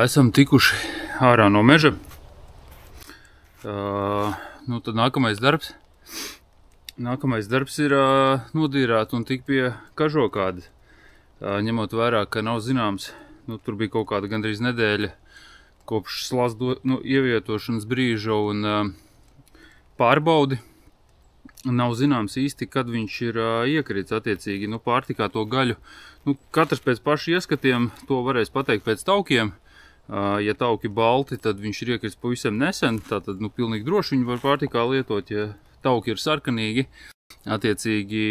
esam tikuši ārā no meža. Tad nākamais darbs ir nodīrāt un tikt pie kažokāda. Ņemot vērā, ka nav zināms, tur bija kaut kāda gandrīz nedēļa kopš slazdu ievietošanas brīža un pārbaudi. Nav zināms īsti, kad viņš ir iekrits attiecīgi, pārtikā to gaļu. Katrs pēc pašu ieskatiem to varēs pateikt pēc taukiem. Ja tauki balti, tad viņš ir iekrits pavisam nesen, tātad pilnīgi droši viņu var pārtikā lietot, ja tauki ir sarkanīgi. Attiecīgi,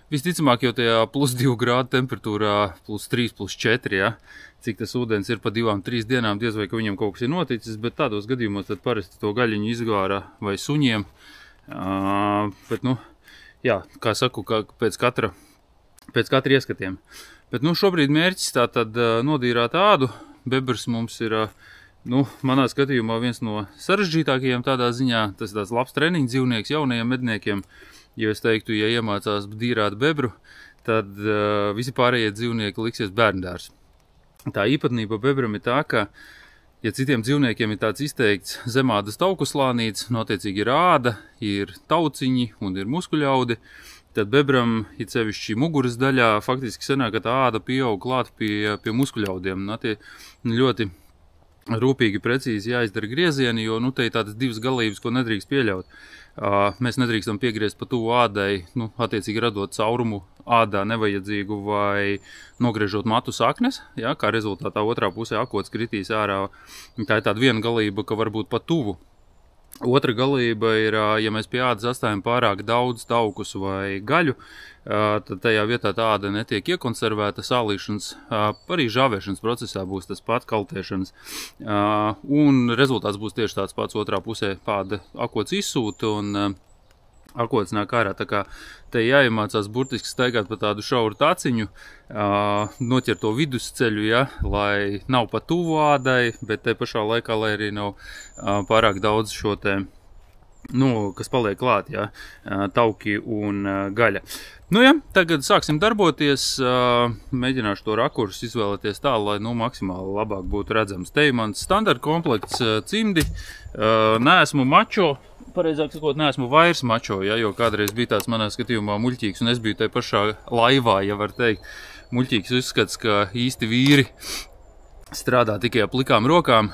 visticamāk jau tajā +2 grādu temperatūrā, +3, +4, ja, cik tas ūdens ir pa 2-3 dienām, diez vai ka viņam kaut kas ir noticis, bet tādos gadījumos tad parasti to gaļiņu izgāra vai suņiem. Bet, kā saku, pēc katra ieskatiem. Bet, šobrīd mērķis tātad nodīrāt ādu. Bebrs mums ir, manā skatījumā viens no sarežģītākajiem tādā ziņā. Tas ir tāds labs treniņu dzīvnieks jaunajiem medniekiem. Ja es teiktu, ja iemācās dīrāt bebru, tad visi pārējie dzīvnieki liksies bērndārs. Tā īpatnība bebram ir tā, ka ja citiem dzīvniekiem ir tāds izteikts zemādas tauku slānīts, attiecīgi ir āda, ir tauciņi un ir muskuļaudi, tad bebram, it sevišķi muguras daļā, faktiski sanāk, ka tā āda pieaug klāt pie muskuļaudiem. Tie ļoti rūpīgi, precīzi jāizdara griezieni, jo te ir tādas divas galības, ko nedrīkst pieļaut. Mēs nedrīkstam piegriezt pa tuvu ādai, attiecīgi radot caurumu ādā nevajadzīgu vai nogriežot matu saknes, ja, kā rezultātā otrā pusē akots kritīs ārā. Tā ir tāda viena galība, ka varbūt pa tuvu. Otra galība ir, ja mēs pie ādas atstājam pārāk daudz taukus vai gaļu, tad tajā vietā tā āda netiek iekonservēta, sālīšanas, arī žāvēšanas procesā būs tas pat kaltēšanas. Un rezultāts būs tieši tāds pats otrā pusē, āda akots izsūta un akots nāk ārā. Tā kā te jāiemācās burtiski staigāt pa tādu šauru taciņu, noķert to vidusceļu, ja, lai nav pa tuvu ādai, bet te pašā laikā, lai arī nav pārāk daudz šo te, kas paliek klāt, ja, tauki un gaļa. Tagad sāksim darboties, mēģināšu to rakursu izvēlēties tā, lai maksimāli labāk būtu redzams. Te ir mans standarta komplekts cimdi, neesmu mačo. Pareizāk sakot, neesmu vairs mačo, ja, jo kādreiz bija tāds manā skatījumā muļķīgs, un es biju tai pašā laivā, ja var teikt. Muļķīgs uzskats, ka īsti vīri strādā tikai ar plikām rokām.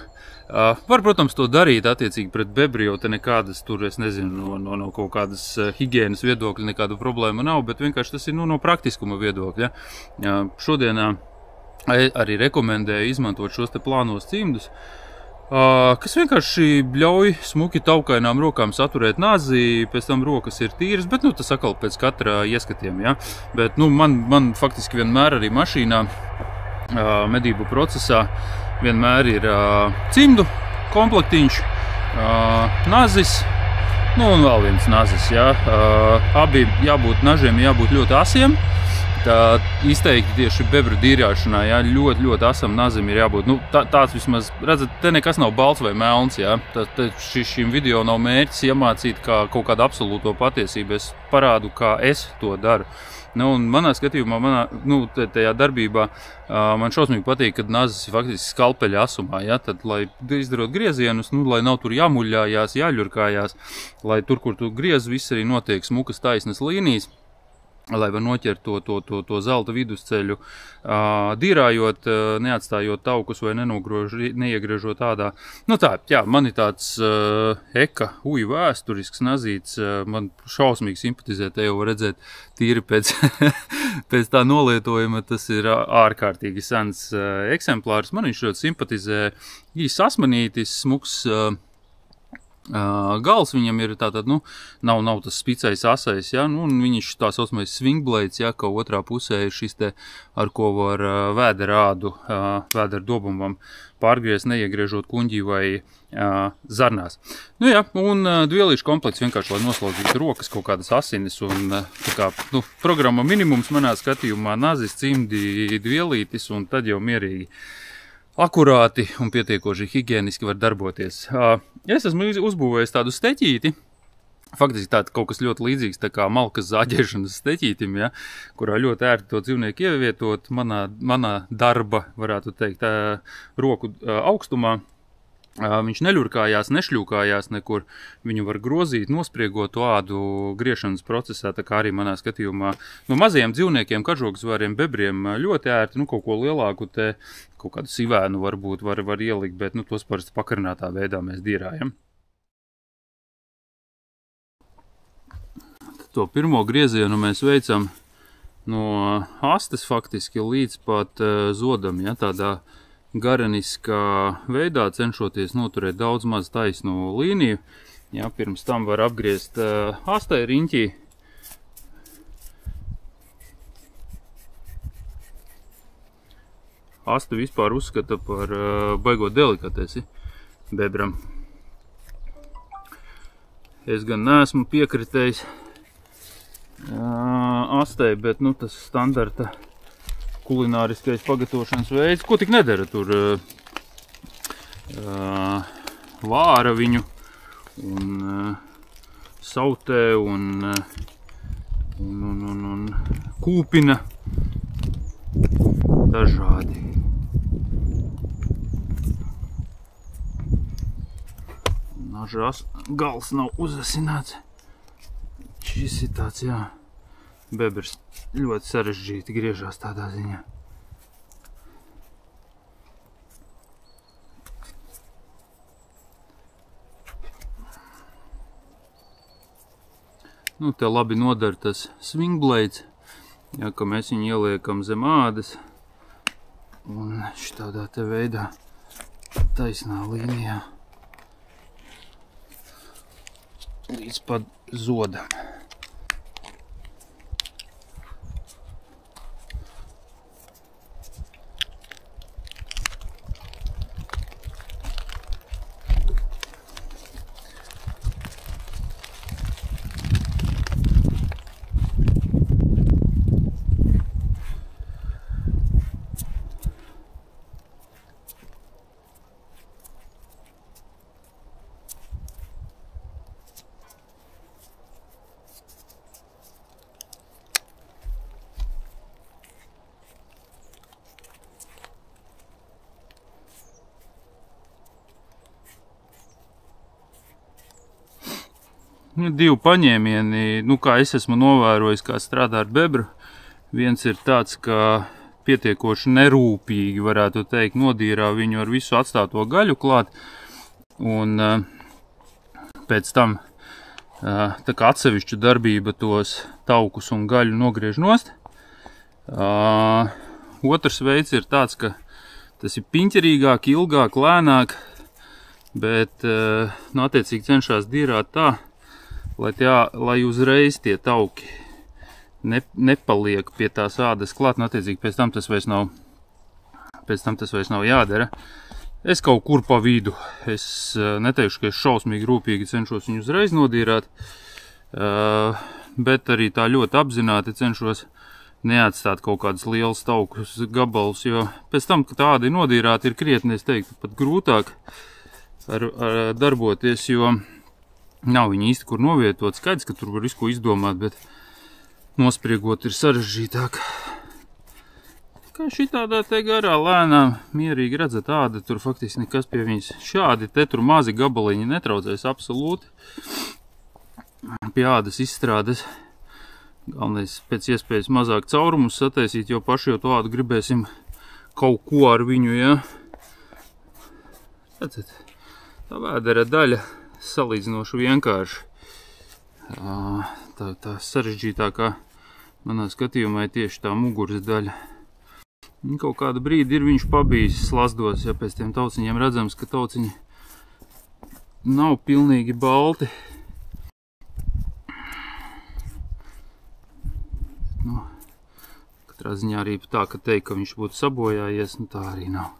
Var, protams, to darīt attiecīgi pret bebri, jo te nekādas tur, es nezinu, no kaut kādas higienas viedokļa nekāda problēma nav, bet vienkārši tas ir no praktiskuma viedokļa. Šodienā arī rekomendēju izmantot šos te plānos cimdus, kas vienkārši ļauj smuki taukainām rokām saturēt nazi, pēc tam rokas ir tīras, bet tas atkal pēc katra ieskatiem, ja. Bet man faktiski vienmēr arī mašīnā, medību procesā, vienmēr ir cimdu komplektiņš, nazis, un vēl viens nazis, ja. Abi nažiem jābūt ļoti asiem. Tā izteikti tieši bebru dīrāšanā, ja, ļoti asam nazim ir jābūt. Tāds vismaz, redzat, te nekas nav balts vai melns, ja. Šim video nav mērķis iemācīt kā kaut kādu absolūto patiesību. Es parādu, kā es to daru. Un manā skatījumā, tajā darbībā man šausmīgi patīk, kad nazis ir faktiski skalpeļa asumā, ja, tad, lai izdarot griezienus, lai nav tur jāmuļļājās, jāļurkājās, lai tur, kur tu griez, viss arī notiek smukas taisnas līnijas, lai var noķert to zelta vidusceļu, dīrājot, neatstājot taukus vai neiegriežot ādā. Man ir tāds vēsturisks nazīts, man šausmīgi simpatizē, te jau var redzēt tīri pēc tā nolietojuma, tas ir ārkārtīgi sens eksemplārs. Man viņš ļoti simpatizē, īsts asmanītis, smuks gals viņam ir tātad, nav tas spicais asais, ja, un viņš tā saucamais swingblades, ja, ka otrā pusē ir šis te, ar ko var vēderādu, vēderdobumam pārgriezt, neiegriežot kuņģī vai zarnās. Un dvielīšu komplekts vienkārši, lai noslaucītu rokas, kaut kādas asinis, un programma minimums manā skatījumā nazis, cimdi, dvielītis, un tad jau mierīgi akurāti un pietiekoši higieniski var darboties. Es esmu uzbūvējis tādu steķīti, faktiski tāds kaut kas ļoti līdzīgs tā kā malkas zāģēšanas steķītim, ja, kurā ļoti ērti to dzīvnieku ievietot manā darba, varētu teikt, roku augstumā. Viņš neļurkājās, nešļūkājās nekur, viņu var grozīt, nospriegot to ādu griešanas procesā, tā kā arī manā skatījumā. No mazajiem dzīvniekiem, kažokzvāriem, bebriem ļoti ērti, kaut ko lielāku te, kaut kādu sivēnu varbūt var ielikt, bet tos parasti pakarinātā veidā mēs dierājam. To pirmo griezienu mēs veicam no astes faktiski līdz pat zodam, ja, tādā gareniskā veidā, cenšoties noturēt daudz maz taisnu līniju. Ja, pirms tam var apgriezt astai riņķī. Astu vispār uzskata par baigot delikatesi bebram. Es gan neesmu piekritējis astai, bet tas standarta kulināriskais pagatavošanas veids, ko tik nedara tur vāra viņu un sautē un kūpina dažādi. Nažās gals nav uzasināts. Šis ir tāds, jā, bebrs ļoti sarežģīti griežās tādā ziņā. Te labi nodara tas swingblades, ja, ka mēs viņu ieliekam zem ādas un šitādā te veidā taisnā līnijā līdz pat zodam. Divi paņēmieni, kā es esmu novērojis, kā strādā ar bebru. Viens ir tāds, ka pietiekoši nerūpīgi, varētu teikt, nodīrā viņu ar visu atstāto gaļu klāt. Un pēc tam tā kā atsevišķu darbība tos taukus un gaļu nogriež nost. Otrs veids ir tāds, ka tas ir piņķerīgāk, ilgāk, lēnāk, bet attiecīgi cenšas dīrāt tā, lai uzreiz tie tauki nepaliek pie tās ādas klāt, un attiecīgi pēc tam tas vairs nav jādara. Es kaut kur pa vidu, es neteikšu, ka es šausmīgi rūpīgi cenšos viņu uzreiz nodīrāt, bet arī tā ļoti apzināti cenšos neatstāt kaut kādus lielus taukus gabalus, jo pēc tam, kad tā āda ir nodīrāta, ir krietni, es teiktu, pat grūtāk darboties, jo nav viņa īsti kur novietot. Skaidrs, ka tur var visu ko izdomāt, bet nospriegot ir sarežģītāk. Kā šitādā te garā lēnām, mierīgi redzat āda, tur faktiski nekas pie viņas. Šādi te tur mazi gabaliņi netraucēs absolūti pie ādas izstrādes. Galvenais pēc iespējas mazāk caurumus sataisīt, jo paši jau to ādu gribēsim kaut ko ar viņu, ja. Redzat, tā vēdera daļa salīdzinoši vienkārši. Tā sarežģītākā manā skatījumā ir tieši tā muguras daļa. Kaut kādu brīdi ir viņš pabijis slazdos, ja pēc tiem tauciņiem redzams, ka tauciņi nav pilnīgi balti. Katrā ziņā arī tā, ka teikt, ka viņš būtu sabojājies, tā arī nav.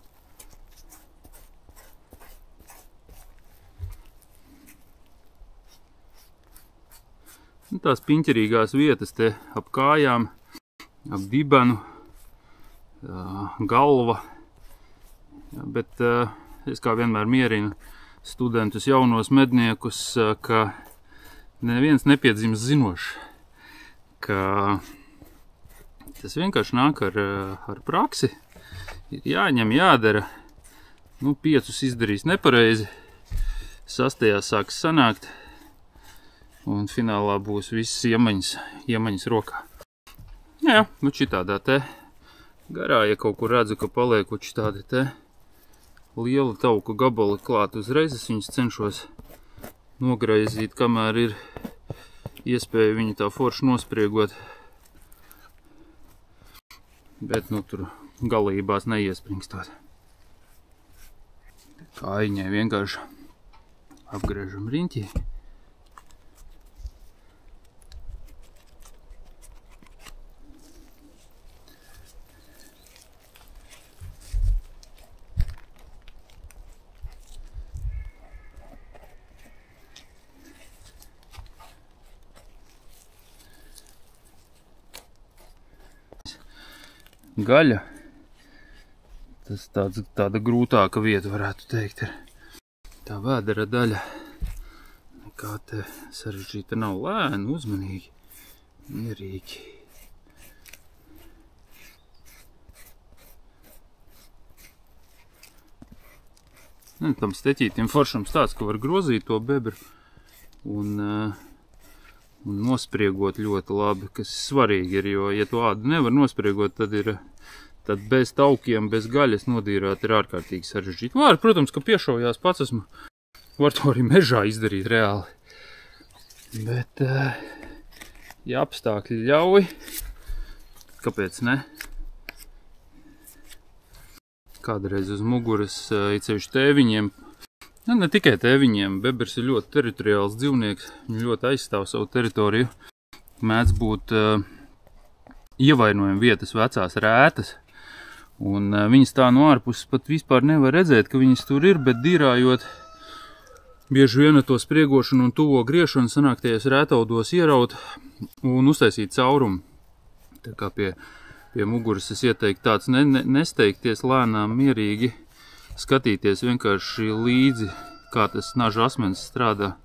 Tās piņķerīgās vietas te ap kājām, ap dibenu, galva, bet es kā vienmēr mierinu studentus, jaunos medniekus, ka neviens nepiedzims zinošs, ka tas vienkārši nāk ar praksi. Ir jāņem, jādara. 5 izdarīs nepareizi, 6. sāks sanākt, un finālā būs visas iemaņas rokā. Jā, šitādā te garā, ja kaut kur redzu, ka paliek šitādi te liela tauku gabali klāt uzreiz, es viņus cenšos nograizīt, kamēr ir iespēja viņu tā forši nospriegot. Bet, tur galībās neiespringstot. Kājiņai vienkārši apgriežam riņķī. Gaļa. Tas tāda grūtāka vieta, varētu teikt, ir tā vēdera daļa. Nekā te sarežģīta nav, lēni, uzmanīgi, mierīgi. Tam steķītiem foršam stāsts, ka var grozīt to bebru un nospriegot ļoti labi, kas svarīgi ir, jo, ja to ādu nevar nospriegot, tad bez taukiem, bez gaļas nodīrāt ir ārkārtīgi sarežģīti. Var, protams, ka piešaujās pats esmu, var to arī mežā izdarīt reāli. Bet, ja apstākļi ļauj, kāpēc ne? Kādreiz uz muguras, ceļš tēviņiem, ne tikai tēviņiem, bebers ir ļoti teritoriāls dzīvnieks, viņš ļoti aizstāv savu teritoriju. Mēdz būt ievainojumi vietas vecās rētas, un viņas tā no ārpuses pat vispār nevar redzēt, ka viņas tur ir, bet dīrājot bieži vien to spriegošanu un tuvo griešanu sanāk tajās rētaudos ieraut un uztaisīt caurumu. Tā kā pie muguras es ieteiktu tāds nesteigties lēnām, mierīgi, skatīties vienkārši līdzi, kā tas naža asmens strādā.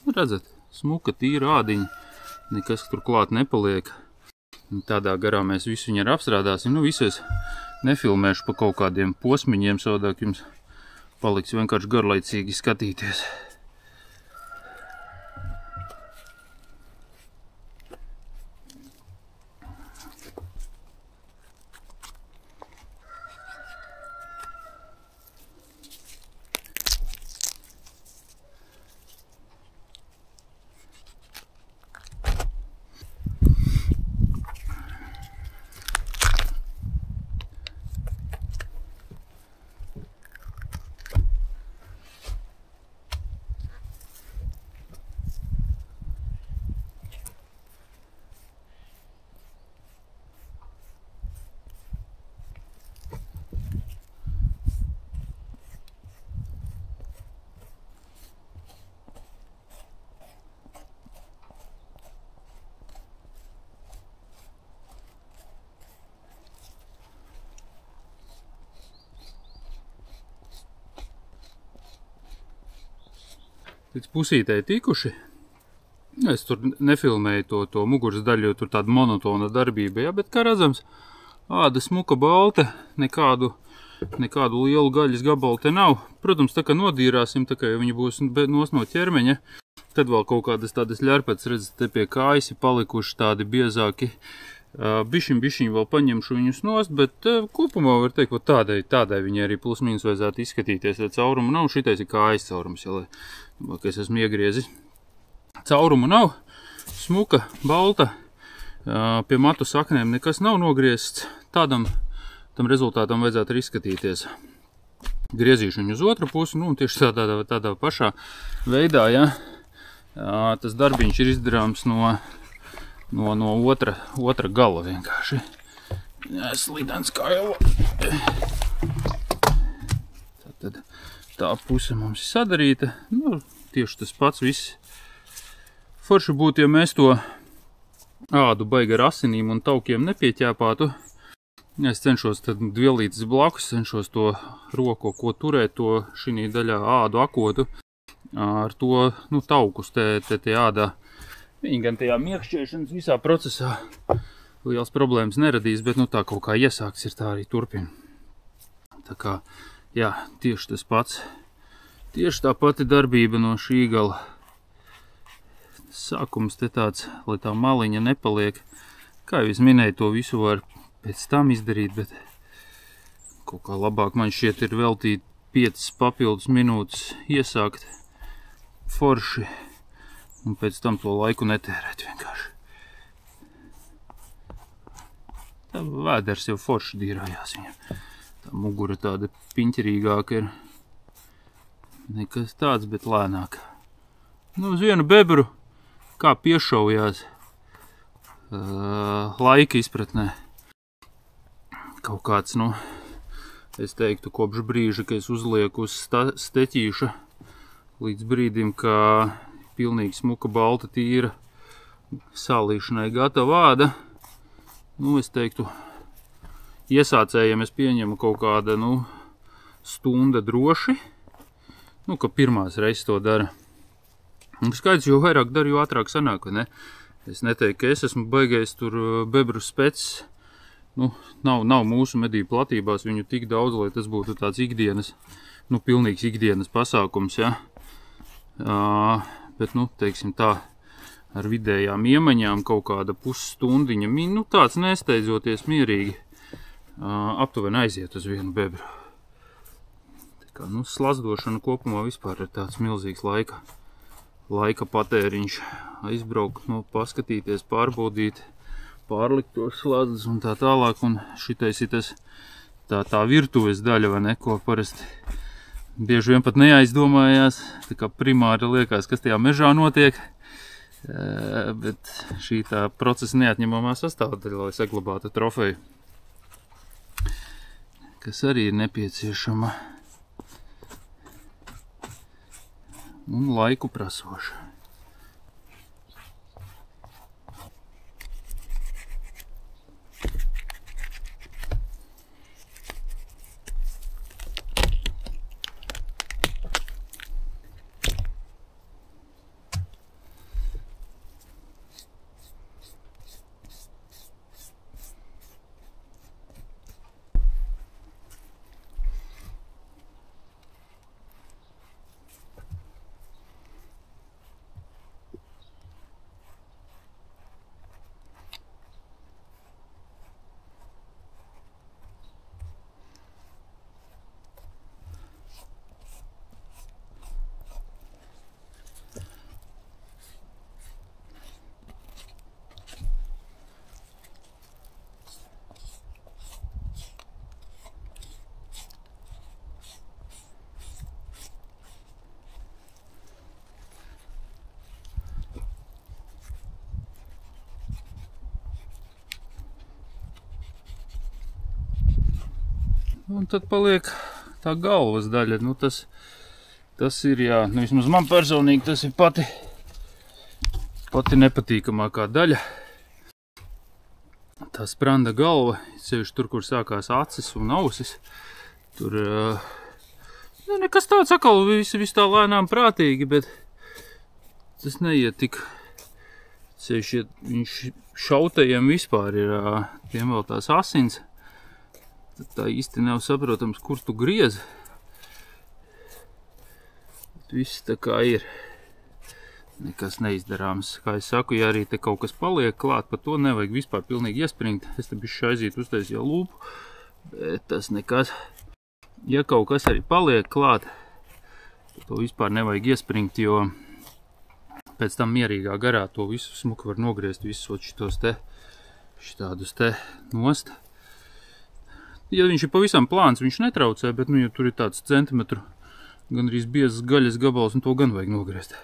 Redzat, smuka, tīra ādiņa, nekas tur klāt nepaliek. Tādā garā mēs visu viņu arī apstrādāsim. Visu es nefilmēšu pa kaut kādiem posmiņiem, savādāk jums paliks vienkārši garlaicīgi skatīties. Līdz pusītei tikuši. Es tur nefilmēju to muguras daļu, jo tur tāda monotona darbība, ja, bet kā redzams, āda smuka balta, nekādu lielu gaļas gabalu te nav. Protams, tā kā nodīrāsim, tā kā ja viņi būs nos no ķermeņa, tad vēl kaut kādas tādas ļarpets, redzat, te pie kājas ir palikuši tādi biezāki. Bišķiņ vēl paņemšu viņus nost, bet kopumā var teikt, tādai viņai arī plus mīnus vajadzētu izskatīties, ja caurumu nav, šitais ir kājas caurums, ja, ka es esmu iegriezis. Caurumu nav, smuka, balta, pie matu saknēm nekas nav nogriezts, tam rezultātam vajadzētu arī izskatīties. Griezīšu viņu uz otru pusi, un tieši tādā pašā veidā, ja, tas darbiņš ir izdarāms no otra gala vienkārši. Slidens kaila. Tad tā puse mums ir sadarīta. Tieši tas pats viss. Forši būtu, ja mēs to ādu baigi ar asinīm un taukiem nepieķēpātu. Es cenšos tad vielītes blakus, cenšos to roku, ko turēt, to šī daļā ādu akotu ar to, nu, taukus te ādā. Viņi gan tajā miekšķēšanas visā procesā liels problēmas neradīs, bet, nu, tā kaut kā iesāks ir tā arī turpina. Tā kā, jā, tieši tas pats. Tieši tā pati darbība no šī gala. Sākums te tāds, lai tā maliņa nepaliek. Kā jau es minēju, to visu var pēc tam izdarīt, bet kaut kā labāk man šķiet ir veltīt 5 papildus minūtes iesākt forši un pēc tam to laiku netērēt vienkārši. Tā vēders jau forši dīrājās viņam. Tā mugura tāda piņķerīgāka ir. Nekas tāds, bet lēnāk. Nu, uz vienu bebru kā piešaujās laika izpratnē. Kaut kāds, nu, es teiktu, kopš brīža, ka es uzlieku uz steķīša līdz brīdim, kā pilnīgi smuka, balta, tīra sālīšanai gatava āda. Nu, es teiktu, iesācējiem es pieņemu kaut kāda, nu, stunda droši. Nu, ka pirmās reizes to dara. Un skaidrs, jo vairāk daru, jo ātrāk sanāk, vai ne? Es neteiktu, ka es esmu baigais tur bebru specs. Nu, nav mūsu medību platībās viņu tik daudz, lai tas būtu tāds ikdienas, nu, pilnīgs ikdienas pasākums, ja. Bet, nu, teiksim tā, ar vidējām iemaņām kaut kāda pusstundiņa, nu, tāds nesteidzoties mierīgi, aptuveni aiziet uz vienu bebru. Tā kā, nu, slazdošana kopumā vispār ir tāds milzīgs laika patēriņš. Aizbraukt, nu, paskatīties, pārbaudīt, pārlikt tos slazdas un tā tālāk. Un šitais ir tas tā virtuves daļa, vai ne, ko parasti bieži vien pat neaizdomājās. Tā kā primāri liekas, kas tajā mežā notiek. Bet šī tā procesa neatņemamā sastāvdaļa, lai saglabātu trofeju, kas arī ir nepieciešama un laiku prasoša. Un tad paliek tā galvas daļa. Nu, tas ir, jā, nu, vismaz man personīgi tas ir pati nepatīkamākā daļa. Tā spranda galva, sevišķi tur, kur sākās acis un ausis. Tur nekas tāds atkal viss tā lēnām prātīgi, bet tas neiet tik. Sevišķi viņš šautajiem vispār ir, tiem vēl tās asins. Tad tā īsti nav saprotams, kur tu griez. Viss tā kā ir. Nekas neizdarāms. Kā es saku, ja arī te kaut kas paliek klāt, pa to nevajag vispār pilnīgi iespringt. Es te bišķi aiziet uztaisīju lūpu, bet tas nekas. Ja kaut kas arī paliek klāt, to vispār nevajag iespringt, jo pēc tam mierīgā garā to visu smuku var nogriezt visus šitos te, šitādus te nost. Ja viņš ir pavisam plāns, viņš netraucē, bet, nu, ja tur ir tāds centimetru, gandrīz biezs gaļas gabals, un to gan vajag nogriezt.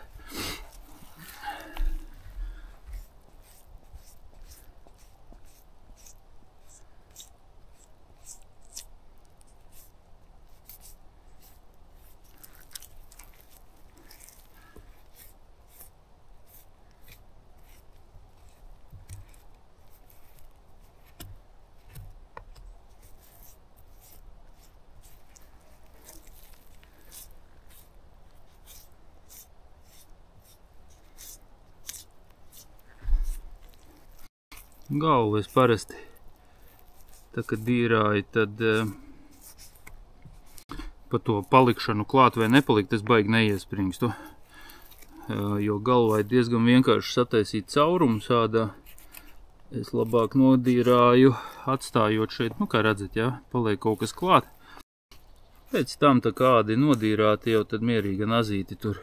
galvu es parasti, tā kad dīrāju, tad pa to palikšanu klāt vai nepalikt, es baigi neiespringstu. Jo galvā ir diezgan vienkārši sataisīt caurumu sādā. Es labāk nodīrāju, atstājot šeit, nu kā redzat, jā, paliek kaut kas klāt. Pēc tam tā kādi nodīrāti jau tad mierīgi nazīti tur.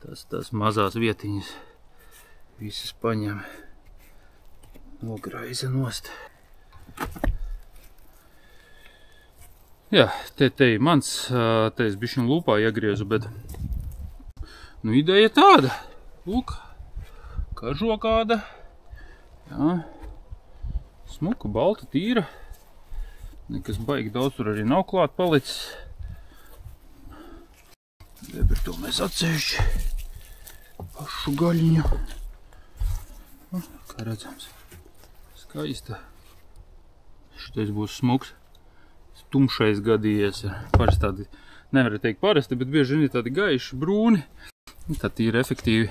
Tās mazās vietiņas visas paņem, nograiza nost. Jā, te ir mans, te es bišķiņ lūpā iegriezu, bet nu ideja tāda. Lūk, kažo kāda. Jā, smuka, balta, tīra. Nekas baigi daudz tur arī nav klāt palicis. Debir to mēs atsevišķi pašu gaļiņu. Kā redzams, skaista. Šitais būs smuks. Tumšais gadījies. Parasti tādi, nevar teikt parasti, bet bieži vien ir tādi gaiši, brūni. Tā tīri efektīvi.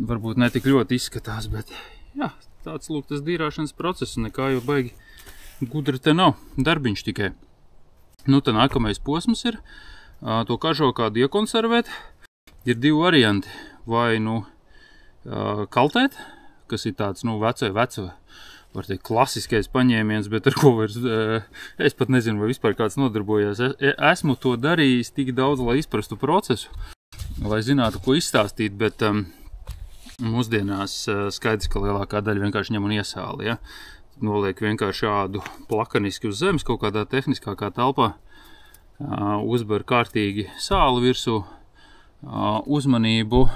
Varbūt ne tik ļoti izskatās, bet jā, tāds lūk tas dīrāšanas process, nekā jau baigi gudri te nav, darbiņš tikai. Nu, tā nākamais posms ir to kažo kādu iekonservēt. Ir divi varianti, vai nu kaltēt, kas ir tāds, nu, veco, var teikt, klasiskais paņēmiens, bet ar ko vairs, es pat nezinu, vai vispār kāds nodarbojās. Esmu to darījis tik daudz, lai izprastu procesu, lai zinātu, ko izstāstīt, bet mūsdienās skaidrs, ka lielākā daļa vienkārši ņem un iesāli, ja? Noliek vienkārši ādu plakaniski uz zemes kaut kādā tehniskākā telpā, uzber kārtīgi sāli virsū, uzmanību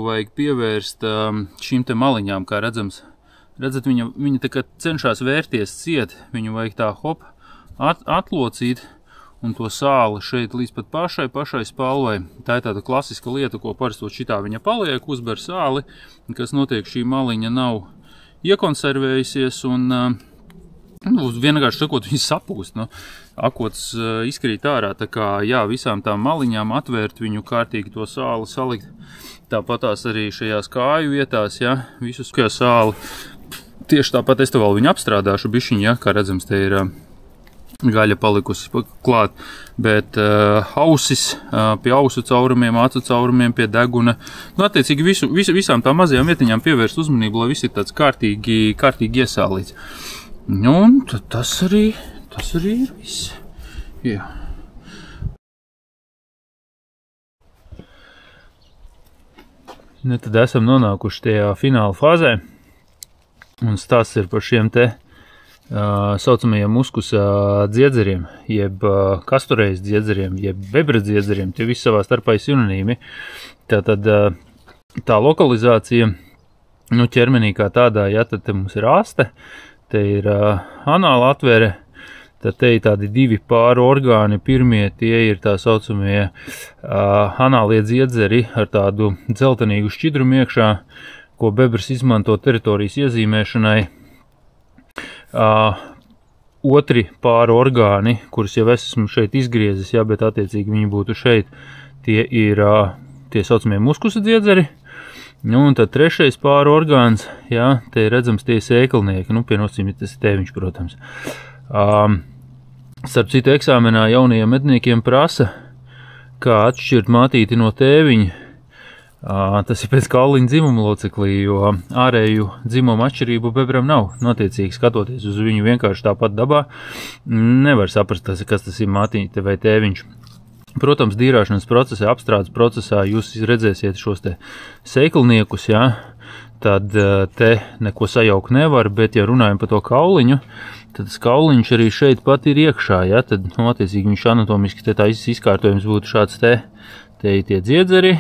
vajag pievērst šīm te maliņām, kā redzams. Redzat, viņa tā kā cenšas vērties ciet, viņu vajag tā hop atlocīt un to sāli šeit līdz pat pašai spalvai. Tā ir tāda klasiska lieta, ko parastot šitā viņa paliek, uzber sāli, kas notiek, šī maliņa nav iekonservējusies un vienkārši sakot, viņi sapūst. Nu, akots izkrīt ārā, tā kā jā, visām tām maliņām atvērt viņu kārtīgi to sāli salikt. Tāpatās arī šajās kāju vietās, jā, visus kā sāli. Tieši tāpat es to vēl viņu apstrādāšu bišķiņ, jā, kā redzams, te ir gaļa palikusi klāt, bet ausis pie ausu caurumiem, acu caurumiem, pie deguna. Nu, attiecīgi visām tām mazajām vietiņām pievērst uzmanību, lai viss ir tāds kārtīgi iesālīts. Nu, un tas arī ir viss. Jā. Nu, tad esam nonākuši tajā fināla fāzē. Un stāsts ir par šiem te saucamajiem muskusa dziedzeriem, jeb kasturējas dziedzeriem, jeb bebra dziedzeriem. Tie visi savā starpā ir sinonīmi. Tātad tā lokalizācija, nu, ķermenī kā tādā, ja, tad te mums ir aste, te ir anāla atvere, tad te ir tādi divi pāri orgāni. Pirmie tie ir tā saucamie anālie dziedzeri ar tādu dzeltenīgu šķidrumu iekšā, ko bebrs izmanto teritorijas iezīmēšanai. Otri pāri orgāni, kurus jau es esmu šeit izgriezis, jā, bet attiecīgi viņi būtu šeit, tie ir tie saucamie muskusa dziedzeri. Nu, un tad trešais pāri orgāns, jā, te ir redzams tie sēklnieki, nu, pie nosacījuma tas ir tēviņš, protams. Starp citu eksāmenā jaunajiem medniekiem prasa, kā atšķirt mātīti no tēviņa. Tas ir pēc kauliņa dzimuma loceklī, jo ārēju dzimuma atšķirību bebram nav. Attiecīgi, skatoties uz viņu vienkārši tāpat dabā, nevar saprast, kas tas ir mātīte vai tēviņš. Protams, dīrāšanas procesā, apstrādes procesā jūs redzēsiet šos te sēklniekus, jā, tad te neko sajaukt nevar, bet ja runājam par to kauliņu, tad kauliņš arī šeit pat ir iekšā, jā, tad, nu, attiecīgi viņš anatomiski te tā izkārtojums būtu šāds te ir tie dziedzeri,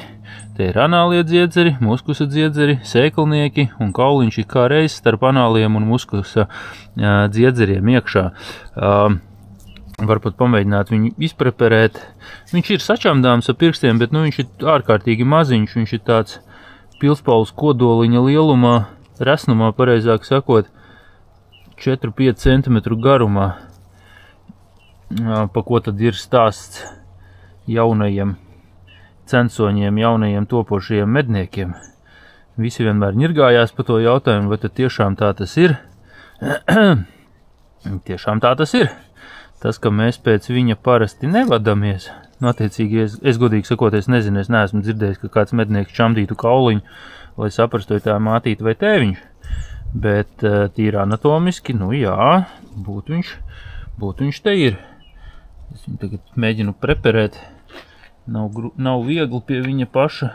te ir anālie dziedzeri, muskusa dziedzeri, sēklnieki un kauliņš ir kā reiz starp anāliem un muskusa dziedzeriem iekšā. Var pat pamēģināt viņu izpreparēt. Viņš ir sačamdāms ar pirkstiem, bet nu, viņš ir ārkārtīgi maziņš, viņš ir tāds pilspaules kodoliņa lielumā, resnumā, pareizāk sakot, 4-5 cm garumā. Pa ko tad ir stāsts jaunajiem censoņiem, jaunajiem topošajiem medniekiem. Visi vienmēr ņirgājās par to jautājumu, vai tad tiešām tā tas ir. Tiešām tā tas ir. Tas, ka mēs pēc viņa parasti nevadamies, nu, attiecīgi, es godīgi sakot, es nezinu, es neesmu dzirdējis, ka kāds mednieks čamdītu kauliņu, lai saprastu, vai tā mātīte vai tēviņš. Bet tīri anatomiski, nu jā, būtu viņš te ir. Es viņu tagad mēģinu preparēt. Nav viegli pie viņa paša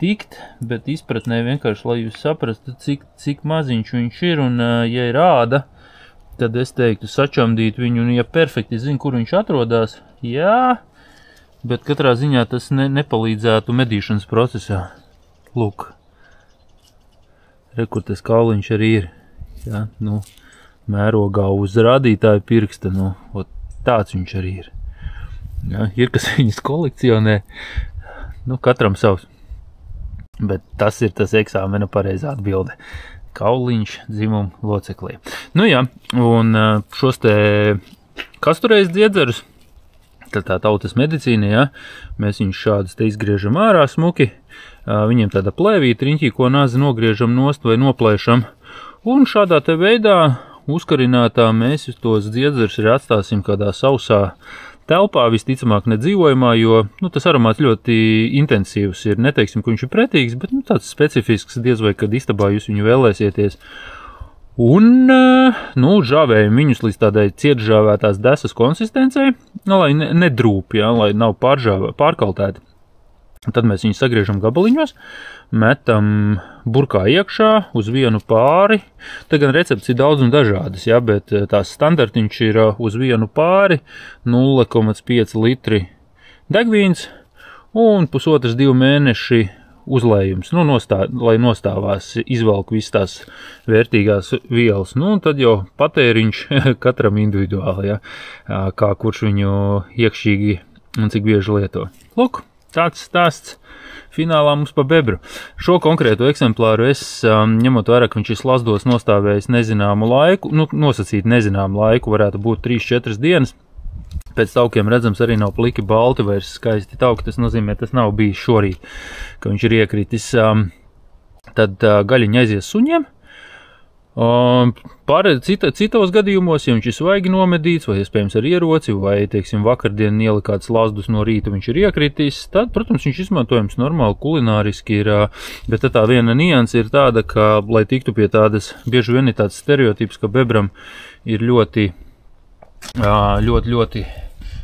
tikt, bet izpratnē vienkārši, lai jūs saprastu, cik maziņš viņš ir, un ja ir āda, tad es teiktu sačamdīt viņu, un ja perfekti zinu, kur viņš atrodas, jā, bet katrā ziņā tas nepalīdzētu medīšanas procesā. Lūk. Kur tas kauliņš arī ir, ja, nu, mērogā uz rādītāju pirksta, nu, tāds viņš arī ir. Ja, ir, kas viņas kolekcionē, nu, katram savs, bet tas ir tas eksāmena pareizā atbilde. Kauliņš dzimumu loceklī. Nu jā, un šos te kasturējas dziedzerus, tā tautas medicīna, ja, mēs viņus šādus te izgriežam ārā smuki, viņiem tāda plēvīta riņķī, ko nazi nogriežam nost vai noplēšam, un šādā te veidā uzkarinātā mēs tos dziedzerus arī atstāsim kādā sausā telpā, visticamāk nedzīvojumā, jo, nu, tas aromāts ļoti intensīvs ir, neteiksim, ka viņš ir pretīgs, bet, nu, tāds specifisks, diez vai, kad istabā jūs viņu vēlēsieties. Un, nu, žāvējam viņus līdz tādai cietžāvētās desas konsistencei, lai nedrūp, ja, lai nav pārkaltēti. Tad mēs viņus sagriežam gabaliņos, metam burkā iekšā uz vienu pāri. Te gan recepts ir daudz un dažādas, ja, bet tās standartiņš ir uz vienu pāri 0,5 litri degvīns un 1,5–2 mēneši uzlējums, nu, lai nostāvās izvelk visas tās vērtīgās vielas. Nu, un tad jau patēriņš katram individuāli, ja, kā kurš viņu iekšķīgi un cik bieži lieto. Lūk, tāds stāsts finālā mums pa bebru. Šo konkrēto eksemplāru es, ņemot vērā, ka viņš ir slazdos nostāvējis nezināmu laiku, nu, nosacīt nezināmu laiku, varētu būt 3–4 dienas. Pēc taukiem redzams arī nav pliki balti, vairs skaisti tauki, tas nozīmē, tas nav bijis šorīt, ka viņš ir iekritis. Tad gaļiņa aizies suņiem. Citos gadījumos, ja viņš ir svaigi nomedīts, vai iespējams ar ieroci, vai, teiksim, vakardien ielikāts lazdus no rīta viņš ir iekritis, tad, protams, viņš izmantojams normāli kulināriski ir, bet tā viena nianse ir tāda, ka, lai tiktu pie tādas, bieži vien ir tāds stereotips, ka bebram ir ļoti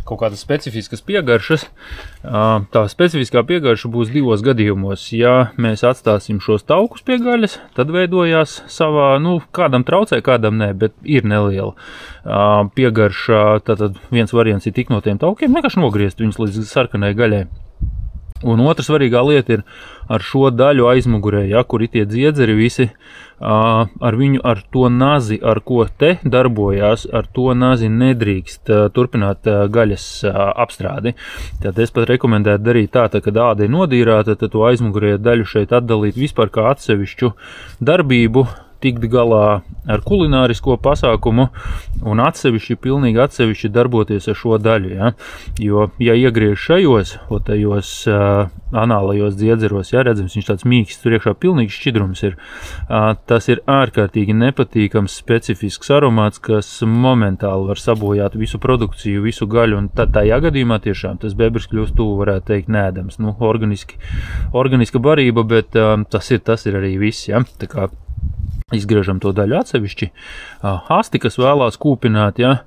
kaut kādas specifiskas piegaršas. Tā specifiskā piegarša būs divos gadījumos. Ja mēs atstāsim šos taukus pie gaļas, tad veidojās savā, nu, kādam traucē, kādam nē, bet ir neliela piegarša. Tātad viens variants ir tik no tiem taukiem, vienkārši nogriezt viņus līdz sarkanai gaļai. Un otra svarīgā lieta ir ar šo daļu aizmugurē, ja, kur ir tie dziedzeri visi, ar to nazi, ar ko te darbojās, ar to nazi nedrīkst turpināt gaļas apstrādi. Tad es pat rekomendētu darīt tā, kad āda ir nodīrāta, tad to aizmugurē daļu šeit atdalīt vispār kā atsevišķu darbību, tikt galā ar kulinārisko pasākumu un pilnīgi atsevišķi darboties ar šo daļu, ja? Jo, ja iegriež šajos, tajos anālajos dziedzeros, ja, redzams, viņš tāds mīksts, tur iekšā pilnīgs šķidrums ir, tas ir ārkārtīgi nepatīkams specifisks aromāts, kas momentāli var sabojāt visu produkciju, visu gaļu, un tajā gadījumā tiešām tas bebrs kļūst tuvu, varētu teikt, nēdams. Nu, organiska barība, bet tas ir arī viss, ja? Tā kā izgriežam to daļu atsevišķi, asti, kas vēlās kūpināt, ja,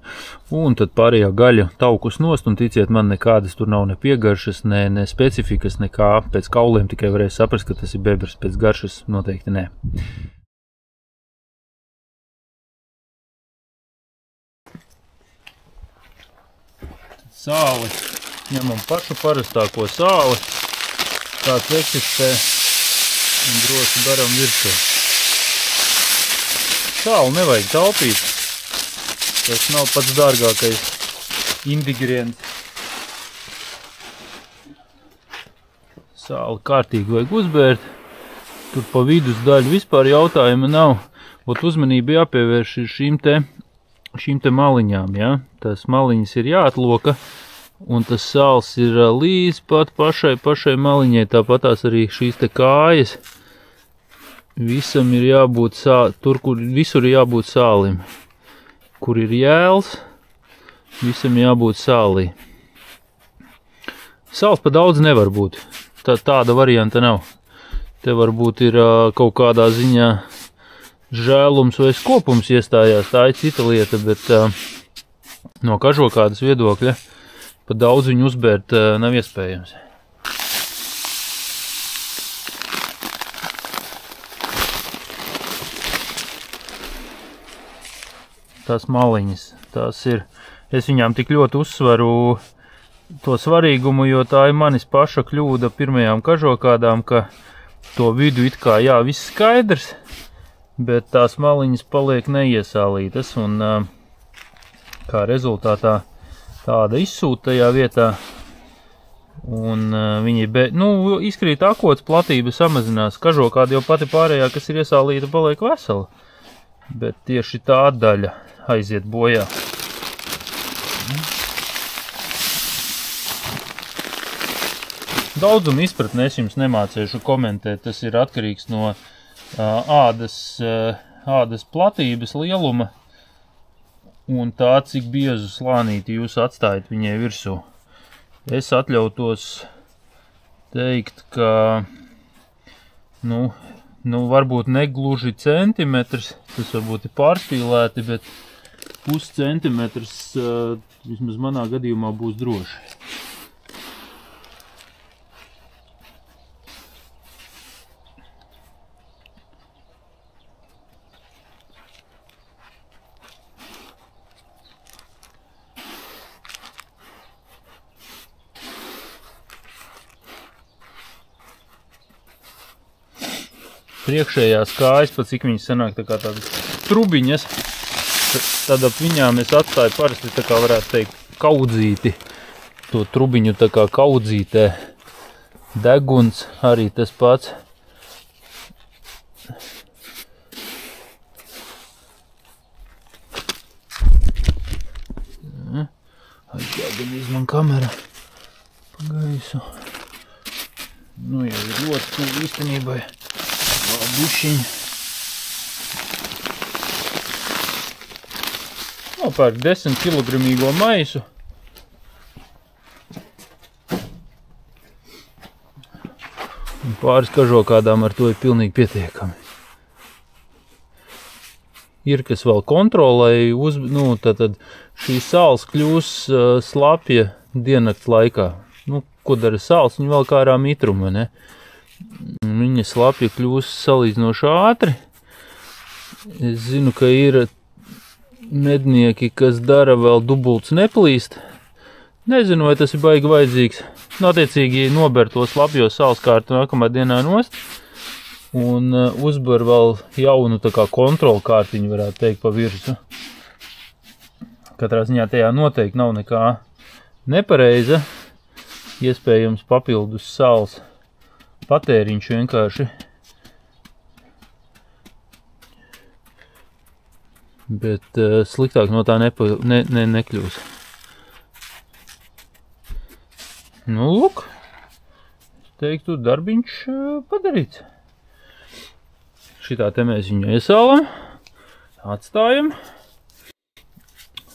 un tad pārējā gaļa taukus nost, un ticiet man, nekādas tur nav ne piegaršas, ne specifikas, nekā pēc kauliem tikai varēs saprast, ka tas ir bebrs, pēc garšas noteikti nē. Sāli, ņemam pašu parastāko sāli, kāds eksistē, un droši daram virsū. Sāli nevajag taupīt, tas nav pats dārgākais ingredients. Sāli kārtīgi vajag uzbērt, tur pa vidus daļu vispār jautājuma nav, ot uzmanība jāpievērš šīm te maliņām, ja? Tas maliņas ir jāatloka, un tas sāls ir līdz pat pašai maliņai, tāpatās arī šīs te kājas Visam ir jābūt tur, kur visur ir jābūt sālim. Kur ir jēls, visam jābūt sālī. Sāls pa daudz nevar būt. Tāda varianta nav. Te varbūt ir kaut kādā ziņā žēlums vai skopums iestājās. Tā ir cita lieta, bet no kažokādas viedokļa pa daudz viņu uzbērt nav iespējams. Tās maliņas, tās ir, es viņām tik ļoti uzsveru to svarīgumu, jo tā ir manis paša kļūda pirmajām kažokādām, ka to vidu it kā, jā, viss skaidrs, bet tās maliņas paliek neiesālītas, un kā rezultātā tāda izsūta tajā vietā, un viņi, izkrīt akots, platība samazinās, kažokāda jau pati pārējā, kas ir iesālīta, paliek vesela, bet tieši tā daļa aiziet bojā. Daudzumu izpratni es jums nemācīšu komentēt, tas ir atkarīgs no ādas platības lieluma un tā, cik biezu slānīti jūs atstājat viņai virsū. Es atļautos teikt, ka, varbūt negluži centimetrs, tas varbūt ir pārspīlēti, bet puscentimetrs vismaz manā gadījumā būs droši. Priekšējās kājas, pat cik viņas sanāk tā kā tādas trubiņas, tad ap viņām es atstāju parasti tā kā varētu teikt kaudzīti, to trubiņu tā kā kaudzītē, deguns arī tas pats. Aizjādamīs man kamera pa gaisu. Jau ir ļoti īstenībai. Bišķiņ. Nopērk 10 kilogramīgo maisu. Un pāris kažokādām ar to ir pilnīgi pietiekami. Ir, kas vēl kontrolē, tad šī sāls kļūs slapja diennakts laikā. Ko dara sāls? Viņa vēl kā ārā mitruma, ne? Viņa slapja kļūst salīdzinoši ātri. Es zinu, ka ir mednieki, kas dara vēl dubults neplīst. Nezinu, vai tas ir baigi vajadzīgs. Attiecīgi nober to slapjo sālskārtu nākamā dienā nost un uzbar vēl jaunu tā kā kontrolu kārtiņu, varētu teikt, pa virsu. Katrā ziņā tajā noteikti nav nekā nepareiza. Iespējams papildus sāls patēriņš vienkārši. Bet sliktāk no tā nekļūs. Lūk, es teiktu, darbiņš padarīts. Šitā te mēs viņu iesālam, atstājam.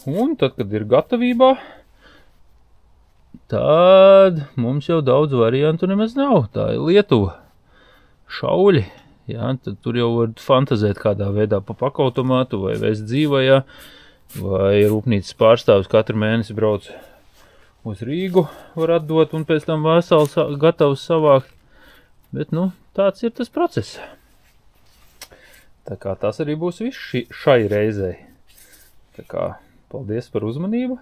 Un tad, kad ir gatavībā, tad mums jau daudz variantu nemaz nav. Tā ir Lietuva. Šauļi. Jā, tad tur jau var fantazēt kādā veidā pa pakautomātu vai vest dzīvajā. Vai rūpnīcas pārstāvis katru mēnesi brauc uz Rīgu, var atdot un pēc tam vesels gatavs savākt. Bet, tāds ir tas process. Tā kā tas arī būs viss šai reizei. Tā kā paldies par uzmanību.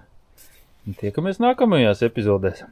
Un tiekamies nākamajās epizodēs.